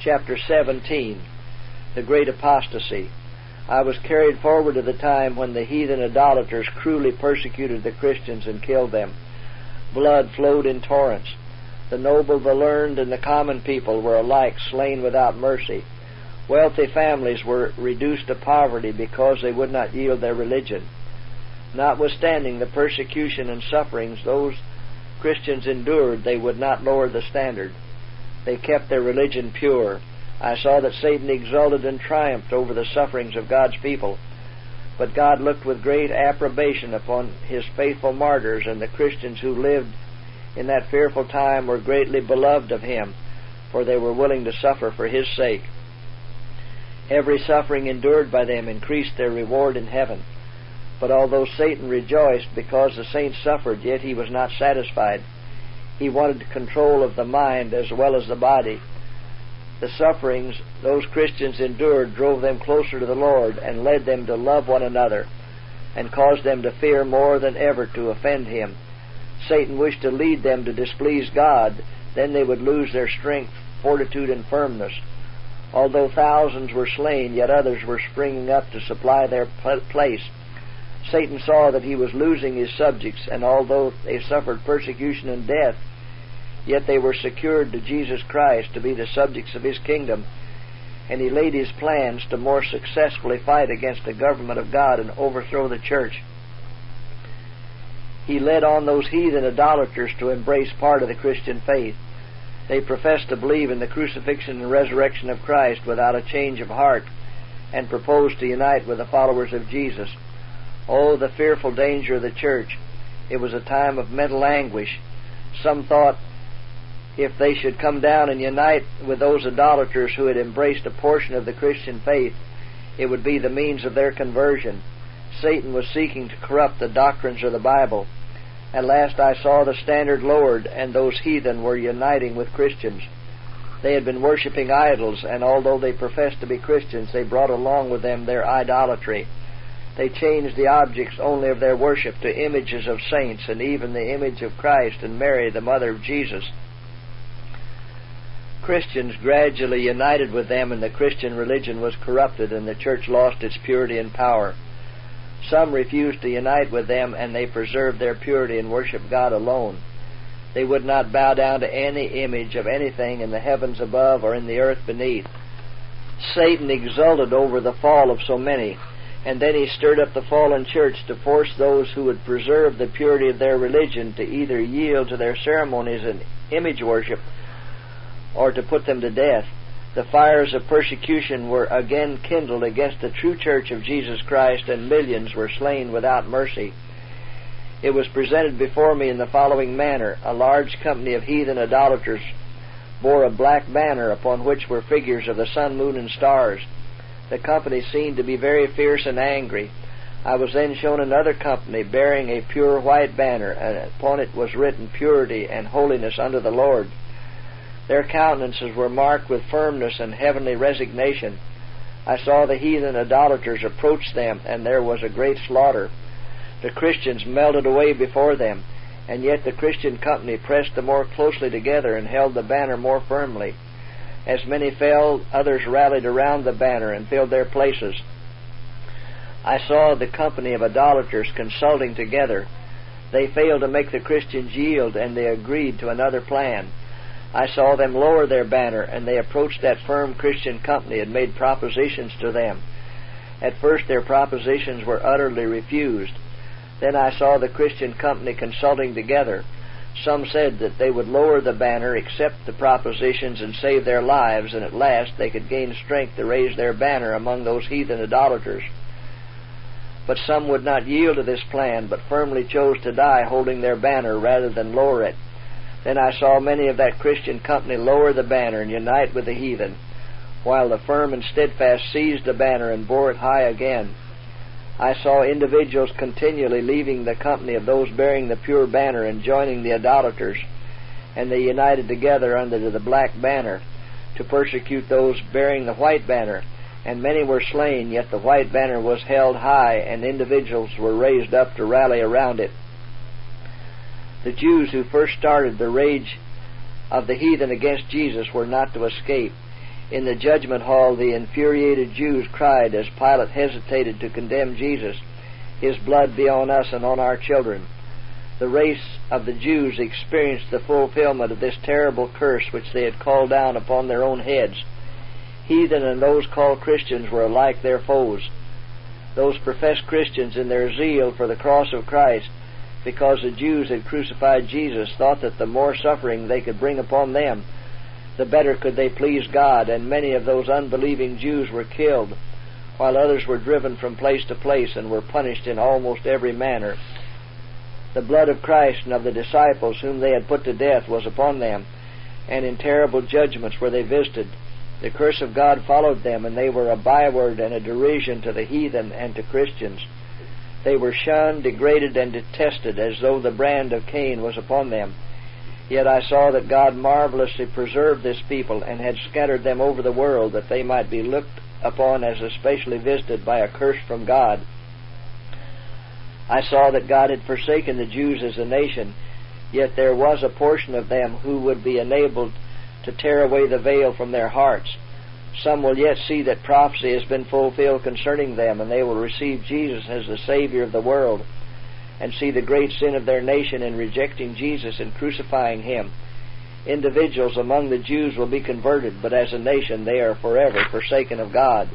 chapter 17, the great apostasy. I was carried forward to the time when the heathen idolaters cruelly persecuted the Christians and killed them. Blood flowed in torrents. The noble, the learned, and the common people were alike slain without mercy. Wealthy families were reduced to poverty because they would not yield their religion. Notwithstanding the persecution and sufferings those Christians endured, they would not lower the standard. They kept their religion pure. I saw that Satan exulted and triumphed over the sufferings of God's people. But God looked with great approbation upon His faithful martyrs, and the Christians who lived in that fearful time were greatly beloved of Him, for they were willing to suffer for His sake. Every suffering endured by them increased their reward in heaven. But although Satan rejoiced because the saints suffered, yet he was not satisfied. He wanted control of the mind as well as the body. The sufferings those Christians endured drove them closer to the Lord and led them to love one another and caused them to fear more than ever to offend Him. Satan wished to lead them to displease God. Then they would lose their strength, fortitude, and firmness. Although thousands were slain, yet others were springing up to supply their place. Satan saw that he was losing his subjects, and although they suffered persecution and death, yet they were secured to Jesus Christ to be the subjects of His kingdom, and he laid his plans to more successfully fight against the government of God and overthrow the church. He led on those heathen idolaters to embrace part of the Christian faith. They professed to believe in the crucifixion and resurrection of Christ without a change of heart, and proposed to unite with the followers of Jesus. Oh, the fearful danger of the church! It was a time of mental anguish. Some thought if they should come down and unite with those idolaters who had embraced a portion of the Christian faith, it would be the means of their conversion. Satan was seeking to corrupt the doctrines of the Bible. At last I saw the standard lowered, and those heathen were uniting with Christians. They had been worshiping idols, and although they professed to be Christians, they brought along with them their idolatry. They changed the objects only of their worship to images of saints, and even the image of Christ and Mary, the mother of Jesus. Christians gradually united with them, and the Christian religion was corrupted, and the church lost its purity and power. Some refused to unite with them, and they preserved their purity and worshiped God alone. They would not bow down to any image of anything in the heavens above or in the earth beneath. Satan exulted over the fall of so many, and then he stirred up the fallen church to force those who would preserve the purity of their religion to either yield to their ceremonies and image worship or to put them to death. The fires of persecution were again kindled against the true church of Jesus Christ, and millions were slain without mercy. It was presented before me in the following manner. A large company of heathen idolaters bore a black banner upon which were figures of the sun, moon, and stars. The company seemed to be very fierce and angry. I was then shown another company bearing a pure white banner, and upon it was written purity and holiness unto the Lord. Their countenances were marked with firmness and heavenly resignation. I saw the heathen idolaters approach them, and there was a great slaughter. The Christians melted away before them, and yet the Christian company pressed the more closely together and held the banner more firmly. As many fell, others rallied around the banner and filled their places. I saw the company of idolaters consulting together. They failed to make the Christians yield, and they agreed to another plan. I saw them lower their banner, and they approached that firm Christian company and made propositions to them. At first their propositions were utterly refused. Then I saw the Christian company consulting together. Some said that they would lower the banner, accept the propositions, and save their lives, and at last they could gain strength to raise their banner among those heathen idolaters. But some would not yield to this plan, but firmly chose to die holding their banner rather than lower it. Then I saw many of that Christian company lower the banner and unite with the heathen, while the firm and steadfast seized the banner and bore it high again. I saw individuals continually leaving the company of those bearing the pure banner and joining the idolaters, and they united together under the black banner to persecute those bearing the white banner, and many were slain, yet the white banner was held high, and individuals were raised up to rally around it. The Jews who first started the rage of the heathen against Jesus were not to escape. In the judgment hall, the infuriated Jews cried as Pilate hesitated to condemn Jesus, "His blood be on us and on our children." The race of the Jews experienced the fulfillment of this terrible curse which they had called down upon their own heads. Heathen and those called Christians were alike their foes. Those professed Christians, in their zeal for the cross of Christ, because the Jews had crucified Jesus, thought that the more suffering they could bring upon them, the better could they please God, and many of those unbelieving Jews were killed, while others were driven from place to place and were punished in almost every manner. The blood of Christ and of the disciples whom they had put to death was upon them, and in terrible judgments were they visited. The curse of God followed them, and they were a byword and a derision to the heathen and to Christians. They were shunned, degraded, and detested, as though the brand of Cain was upon them. Yet I saw that God marvelously preserved this people, and had scattered them over the world, that they might be looked upon as especially visited by a curse from God. I saw that God had forsaken the Jews as a nation, yet there was a portion of them who would be enabled to tear away the veil from their hearts. Some will yet see that prophecy has been fulfilled concerning them, and they will receive Jesus as the Savior of the world, and see the great sin of their nation in rejecting Jesus and crucifying Him. Individuals among the Jews will be converted, but as a nation they are forever forsaken of God.